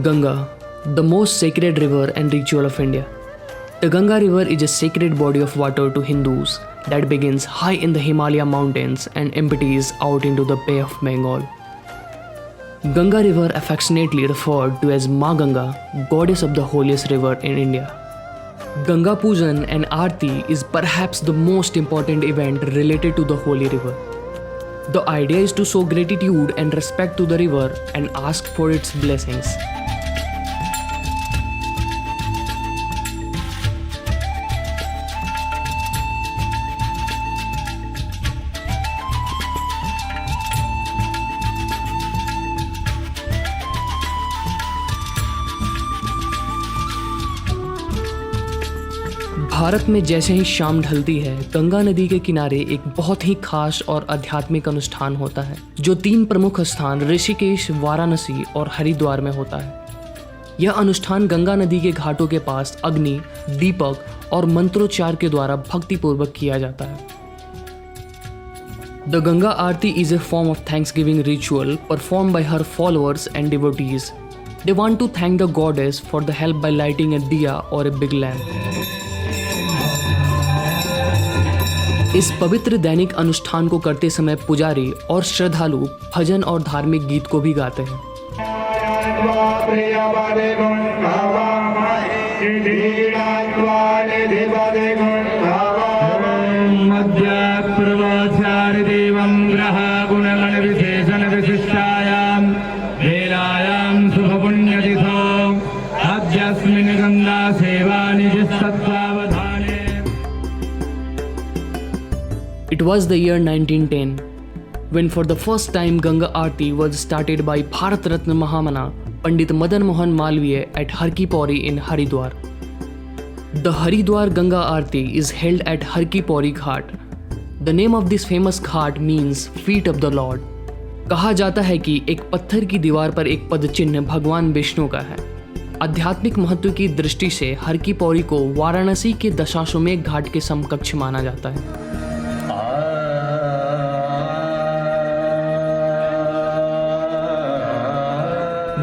Ganga, the most sacred river and ritual of India. The Ganga River is a sacred body of water to Hindus that begins high in the Himalaya mountains and empties out into the Bay of Bengal. Ganga River, affectionately referred to as Ma Ganga, goddess of the holiest river in India. Ganga Pujan and Aarti is perhaps the most important event related to the holy river. The idea is to show gratitude and respect to the river and ask for its blessings. Bharat में जैसे ही शाम ढलती है, गंगा नदी के किनारे एक बहुत ही खास और आध्यात्मिक अनुष्ठान होता है, जो 3 प्रमुख स्थान ऋषिकेश, वाराणसी और हरिद्वार में होता है। यह अनुष्ठान गंगा नदी के घाटों के पास अग्नि, दीपक और मंत्रोच्चार के द्वारा भक्तिपूर्वक किया जाता है। The Ganga Aarti is a form of thanksgiving ritual performed by her followers and devotees. They want to thank the goddess for the help by lighting a diya or a big lamp. इस पवित्र दैनिक अनुष्ठान को करते समय पुजारी और श्रद्धालु भजन और धार्मिक गीत को भी गाते हैं। It was the year 1910 when for the first time Ganga Aarti was started by Bharat Ratna Mahamana Pandit Madan Mohan Malviya at Har Ki Pauri in Haridwar. The Haridwar Ganga Aarti is held at Har Ki Pauri Ghat. The name of this famous ghat means feet of the Lord. कहा जाता है कि एक पत्थर की दीवार पर एक पद चिन्ह भगवान विष्णु का है। आध्यात्मिक महत्व की दृष्टि से हर की पौड़ी को वाराणसी के दशाश्वमेध घाट के समकक्ष माना जाता है।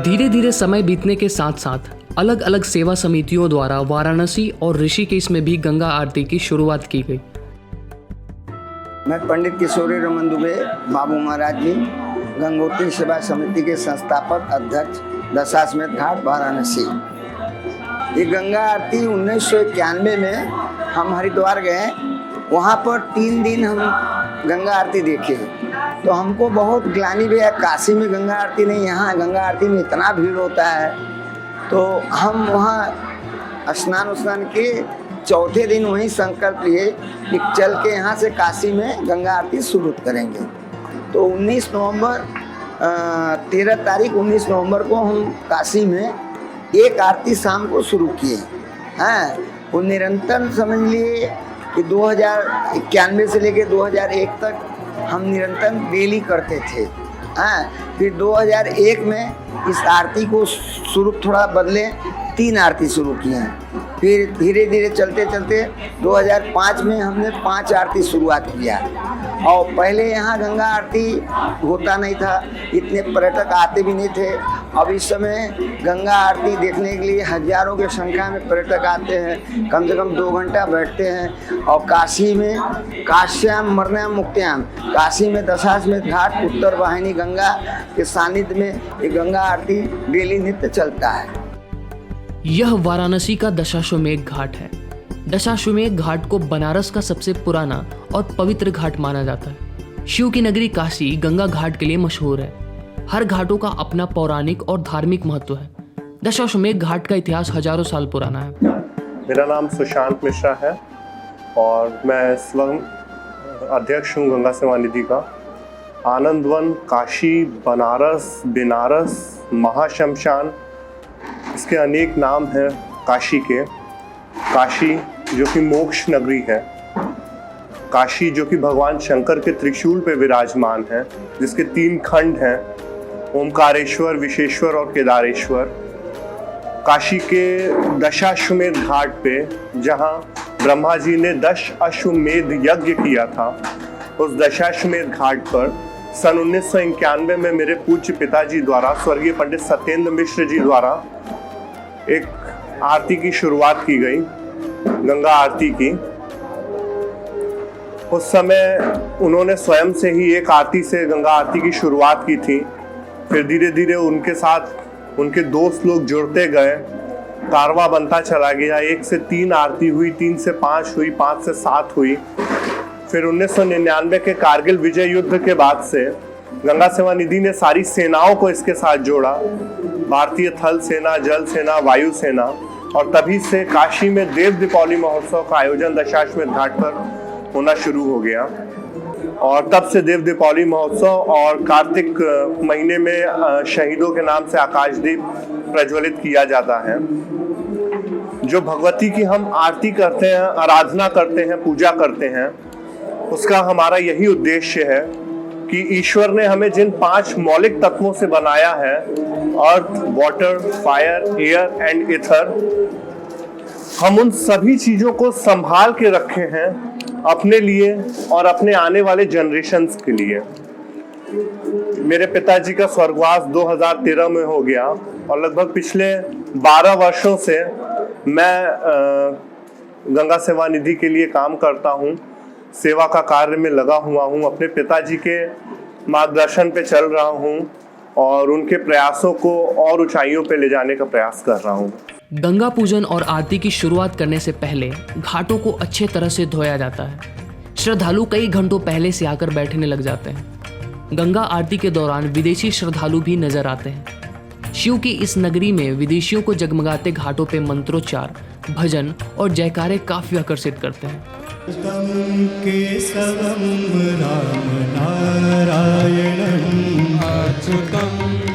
धीरे धीरे समय बीतने के साथ साथ अलग अलग सेवा समितियों द्वारा वाराणसी और ऋषिकेश में भी गंगा आरती की शुरुआत की गई। मैं पंडित किशोरी रमन दुबे बाबू महाराज जी, गंगोत्री सेवा समिति के संस्थापक अध्यक्ष, दशाश्वमेध घाट वाराणसी। ये गंगा आरती 1991 में हम हरिद्वार गए, वहाँ पर 3 दिन हम गंगा आरती देखे तो हमको बहुत ग्लानि भी है। काशी में गंगा आरती नहीं, यहाँ गंगा आरती में इतना भीड़ होता है। तो हम वहाँ स्नान के चौथे दिन वहीं संकल्प लिए कि चल के यहाँ से काशी में गंगा आरती शुरू करेंगे। तो 13 तारीख 19 नवंबर को हम काशी में एक आरती शाम को शुरू किए हैं। वो निरंतर समझ लिए कि 2091 से लेकर 2001 तक हम निरंतर डेली करते थे। फिर 2001 में इस आरती को शुरू थोड़ा बदले, 3 आरती शुरू किए हैं। फिर धीरे धीरे चलते चलते 2005 में हमने 5 आरती शुरुआत किया। और पहले यहाँ गंगा आरती होता नहीं था, इतने पर्यटक आते भी नहीं थे। अब इस समय गंगा आरती देखने के लिए हजारों की संख्या में पर्यटक आते हैं, कम से कम 2 घंटा बैठते हैं। और काशी में काश्याम मरण्याम मुक्त्याम, काशी में दशाश्वमेध घाट उत्तर वाहिनी गंगा के सानिध्य में ये गंगा आरती डेली नित्य चलता है। यह वाराणसी का दशाश्वमेध घाट है। दशाश्वमेध घाट को बनारस का सबसे पुराना और पवित्र घाट माना जाता है। शिव की नगरी काशी गंगा घाट के लिए मशहूर है। हर घाटों का अपना पौराणिक और धार्मिक महत्व है। दशाश्वमेध घाट का इतिहास हजारों साल पुराना है। मेरा नाम सुशांत मिश्रा है और मैं स्वयं अध्यक्ष हूँ गंगा सेवा निधि का। आनंदवन, काशी, बनारस, महाशमशान, इसके अनेक नाम हैं काशी के। काशी जो कि मोक्ष नगरी है, काशी जो कि भगवान शंकर के त्रिशूल पे विराजमान है, जिसके 3 खंड हैं, ओमकारेश्वर, विशेश्वर और केदारेश्वर। काशी के दशाश्वमेध घाट पे जहाँ ब्रह्मा जी ने 10 अश्वमेध यज्ञ किया था, उस दशाश्वमेध घाट पर सन 1991 में मेरे पूज्य पिताजी द्वारा, स्वर्गीय पंडित सत्येंद्र मिश्र जी द्वारा एक आरती की शुरुआत की गई, गंगा आरती की। उस समय उन्होंने स्वयं से ही एक आरती से गंगा आरती की शुरुआत की थी। फिर धीरे धीरे उनके साथ उनके दोस्त लोग जुड़ते गए, कारवां बनता चला गया। 1 से 3 आरती हुई, 3 से 5 हुई, 5 से 7 हुई। फिर 1999 के कारगिल विजय युद्ध के बाद से गंगा सेवा निधि ने सारी सेनाओं को इसके साथ जोड़ा, भारतीय थल सेना, जल सेना, वायु सेना। और तभी से काशी में देव दीपावली महोत्सव का आयोजन दशाश्वमेध घाट पर होना शुरू हो गया। और तब से देव दीपावली महोत्सव और कार्तिक महीने में शहीदों के नाम से आकाशदीप प्रज्वलित किया जाता है। जो भगवती की हम आरती करते हैं, आराधना करते हैं, पूजा करते हैं, उसका हमारा यही उद्देश्य है कि ईश्वर ने हमें जिन 5 मौलिक तत्वों से बनाया है, earth, water, fire, air and ether, हम उन सभी चीजों को संभाल के रखे हैं अपने लिए और अपने आने वाले जनरेशन्स के लिए। मेरे पिताजी का स्वर्गवास 2013 में हो गया और लगभग पिछले 12 वर्षों से मैं गंगा सेवा निधि के लिए काम करता हूँ, सेवा का कार्य में लगा हुआ हूँ, अपने पिताजी के मार्गदर्शन पे चल रहा हूँ और उनके प्रयासों को और ऊंचाइयों पे ले जाने का प्रयास कर रहा हूँ। गंगा पूजन और आरती की शुरुआत करने से पहले घाटों को अच्छे तरह से धोया जाता है। श्रद्धालु कई घंटों पहले से आकर बैठने लग जाते हैं। गंगा आरती के दौरान विदेशी श्रद्धालु भी नजर आते हैं। शिव की इस नगरी में विदेशियों को जगमगाते घाटों पे मंत्रोच्चार, भजन और जयकारे काफी आकर्षित करते हैं। केशवं राम नारायणं अच्युतं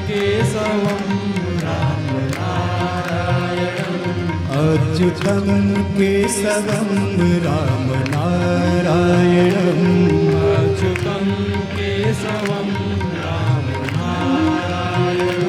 केशवं राम नारायणं अच्युतं केशवं राम नारायणं अच्युतं केशवं राम नारायणं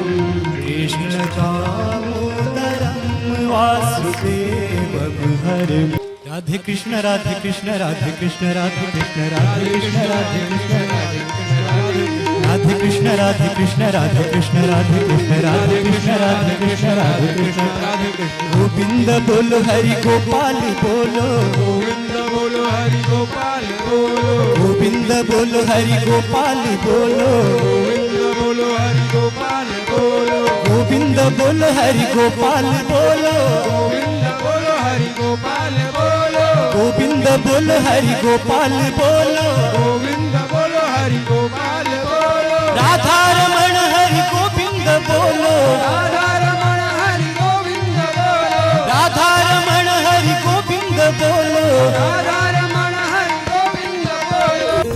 कृष्ण दामोदरं वासुदेवं हरे। राधे कृष्ण राधे कृष्ण राधे कृष्ण राधे कृष्ण राधे कृष्ण राधे कृष्ण राधे कृष्ण राधे कृष्ण राधे कृष्ण राधे कृष्ण राधे कृष्ण राधे कृष्ण राधे कृष्ण राधे कृष्ण। गोविंद बोलो हरि गोपाल बोलो, गोविंद बोलो हरि गोपाल बोलो, गोविंद बोलो हरि गोपाल बोलो, गोविंद बोलो हरि गोपाल बोलो, गोविंद बोलो हरि गोपाल बोलो, गोविंद बोलो हरि गोपाल बोलो, गोविंद बोलो हरि गोपाल बोलो, गोविंद बोलो हरि गोपाल बोलो। राधा रमण हरि गोविंद बोलो, राधा रमण हरि गोविंद बोलो, राधा रमण हरि गोविंद बोलो, राधा रमण हरि गोविंद बोलो।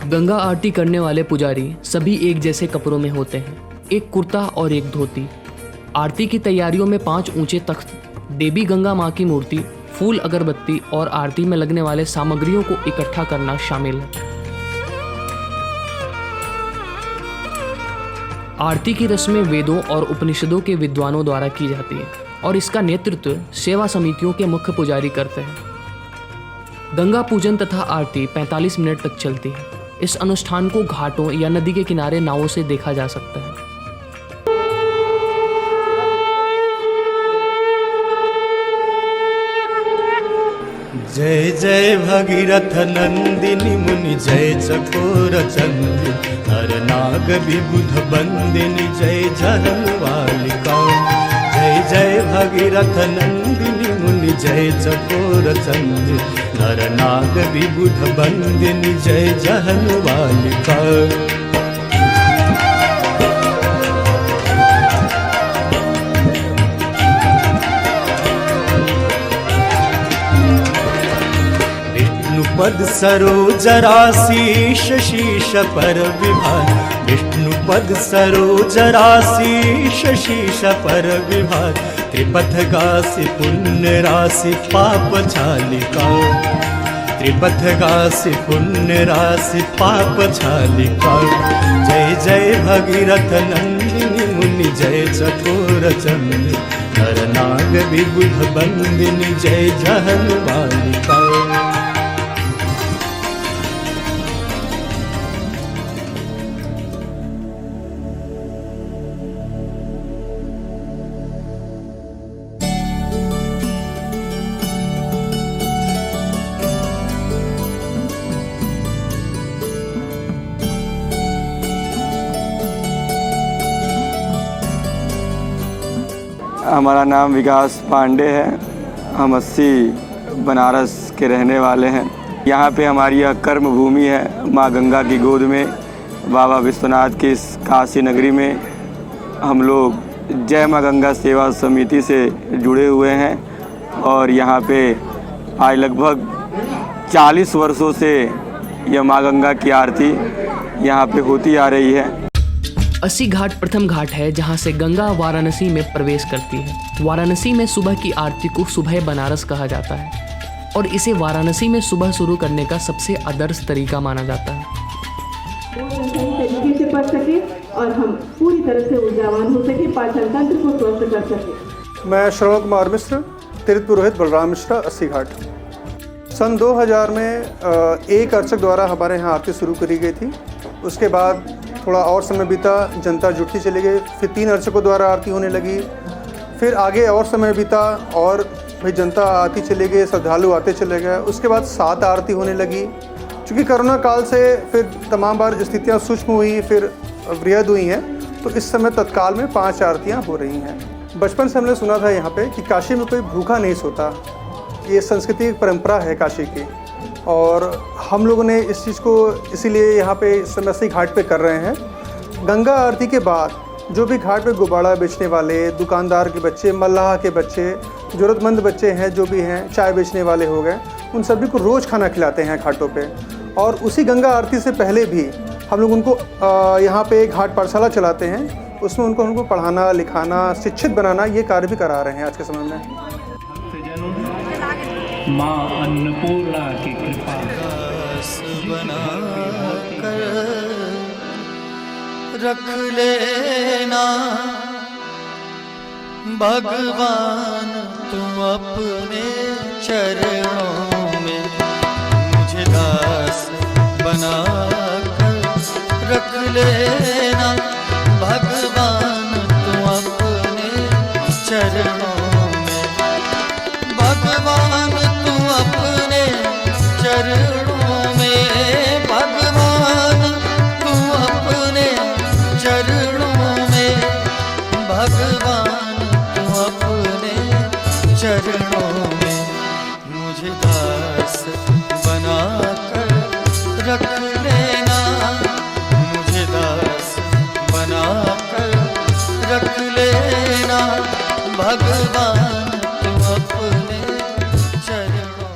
गंगा आरती करने वाले पुजारी सभी एक जैसे कपड़ों में होते हैं, एक कुर्ता और एक धोती। आरती की तैयारियों में 5 ऊंचे तख्त, देवी गंगा मां की मूर्ति, फूल, अगरबत्ती और आरती में लगने वाले सामग्रियों को इकट्ठा करना शामिल है। आरती की रस्में वेदों और उपनिषदों के विद्वानों द्वारा की जाती है और इसका नेतृत्व सेवा समितियों के मुख्य पुजारी करते हैं। गंगा पूजन तथा आरती 45 मिनट तक चलती है। इस अनुष्ठान को घाटों या नदी के किनारे नावों से देखा जा सकता है। जय जय भगीरथ नंदिनी मुनि जय चकोर चंदी नर नाग विबुध बंदिनी जय जहनवालिका। जय जय भगीरथ नंदिनी मुनि जय चकोर चंदी नर नाग विबुध बंदिनी जय जहनवालिका। पद सरोज राशीष शीश पर विभार, विष्णुपद सरोज राशीष शीश पर विभार। त्रिपथगासी पुण्य राशि पाप छालिका, त्रिपथगासी पुण्य राशि पाप छालिका। जय जय भगीरथ नंदिनी मुनि जय चकोर चंदी नर नाग विबुध बंदिनी जय जहनवालिका। हमारा नाम विकास पांडे है। हम 80 बनारस के रहने वाले हैं। यहाँ पे हमारी यह कर्म भूमि है। माँ गंगा की गोद में बाबा विश्वनाथ की इस काशी नगरी में हम लोग जय माँ गंगा सेवा समिति से जुड़े हुए हैं और यहाँ पे आज लगभग 40 वर्षों से यह माँ गंगा की आरती यहाँ पे होती आ रही है। 80 घाट प्रथम घाट है जहाँ से गंगा वाराणसी में प्रवेश करती है। वाराणसी में सुबह की आरती को सुबह बनारस कहा जाता है और इसे वाराणसी में सुबह शुरू करने का सबसे आदर्श तरीका माना जाता है। तरीके से पढ़ सके और हम पूरी तरह से ऊर्जावान हो सके, पाचन तंत्र को स्वस्थ कर सके। मैं श्रवण कुमार मिश्र, तीर्थ पुरोहित बलराम मिश्रा, 80 घाट। सन 2000 में एक अर्चक द्वारा हमारे यहाँ आरती शुरू करी गई थी। उसके बाद थोड़ा और समय बीता, जनता जुटती चली गई। फिर 3 अर्चकों द्वारा आरती होने लगी। फिर आगे और समय बीता और भाई जनता आती चली गई, श्रद्धालु आते चले गए। उसके बाद 7 आरती होने लगी। चूँकि कोरोना काल से फिर तमाम बार स्थितियाँ सूक्ष्म हुई, फिर वृहद हुई हैं, तो इस समय तत्काल में 5 आरतियाँ हो रही हैं। बचपन से हमने सुना था यहाँ पे कि काशी में कोई भूखा नहीं सोता। ये संस्कृति एक परंपरा है काशी की और हम लोगों ने इस चीज़ को इसीलिए यहाँ पे इस समय 80 घाट पे कर रहे हैं। गंगा आरती के बाद जो भी घाट पे गुब्बारा बेचने वाले, दुकानदार के बच्चे, मल्लाह के बच्चे, ज़रूरतमंद बच्चे हैं जो भी हैं, चाय बेचने वाले हो गए, उन सभी को रोज़ खाना खिलाते हैं घाटों पे। और उसी गंगा आरती से पहले भी हम लोग उनको यहाँ पे घाट पाठशाला चलाते हैं। उसमें उनको पढ़ाना, लिखाना, शिक्षित बनाना, ये कार्य भी करा रहे हैं आज के समय में। माँ अन्नपूर्णा की कृपा बना कर रख लेना भगवान, तुम अपने चरणों में मुझे दास बना कर रख लेना भगवान, तुम अपने चरणों में। भगवान तुम अपने चरणों में, भगवान तुम अपने चरणों में, भगवान तुम अपने चरणों में मुझे दास बना कर रख लेना, मुझे दास बना कर रख लेना भगवान तुम अपने चरणों।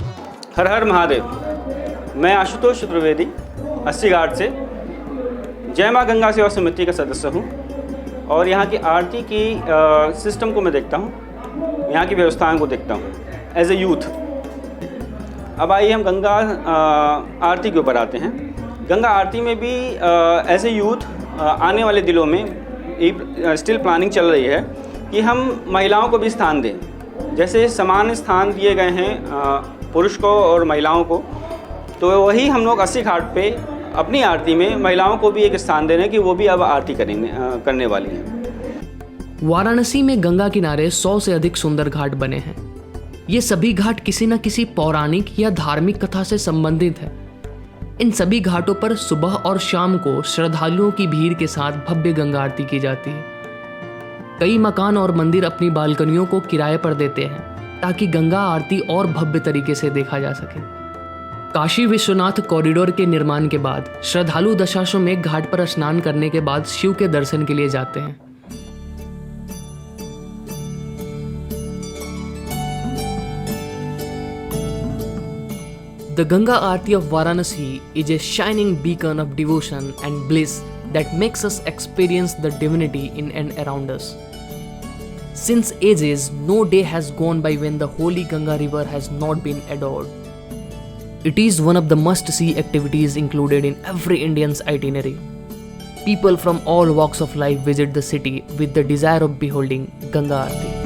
हर हर महादेव। मैं आशुतोष चतुर्वेदी 80 घाट से जय माँ गंगा सेवा समिति का सदस्य हूँ और यहाँ की आरती की सिस्टम को मैं देखता हूँ, यहाँ की व्यवस्थाओं को देखता हूँ एज ए यूथ। अब आइए हम गंगा आरती के ऊपर आते हैं। गंगा आरती में भी एज ए यूथ आने वाले दिनों में स्टिल प्लानिंग चल रही है कि हम महिलाओं को भी स्थान दें। जैसे समान स्थान दिए गए हैं पुरुष को और महिलाओं को, तो वही हम लोग 80 घाट पे अपनी आरती में महिलाओं को भी एक स्थान दे रहे हैं कि वो भी अब आरती करने वाली हैं। वाराणसी में गंगा किनारे 100 से अधिक सुंदर घाट बने हैं। ये सभी घाट किसी न किसी पौराणिक या धार्मिक कथा से संबंधित है। इन सभी घाटों पर सुबह और शाम को श्रद्धालुओं की भीड़ के साथ भव्य गंगा आरती की जाती है। कई मकान और मंदिर अपनी बालकनियों को किराए पर देते हैं ताकि गंगा आरती और भव्य तरीके से देखा जा सके। काशी विश्वनाथ कॉरिडोर के निर्माण के बाद श्रद्धालु दशाश्वमेध घाट पर स्नान करने के बाद शिव के दर्शन के लिए जाते हैं। The Ganga Aarti of Varanasi is a shining beacon of devotion and bliss that makes us experience the divinity in and around us. Since ages, no day has gone by when the holy Ganga river has not been adored. It is one of the must-see activities included in every Indian's itinerary. People from all walks of life visit the city with the desire of beholding Ganga Aarti.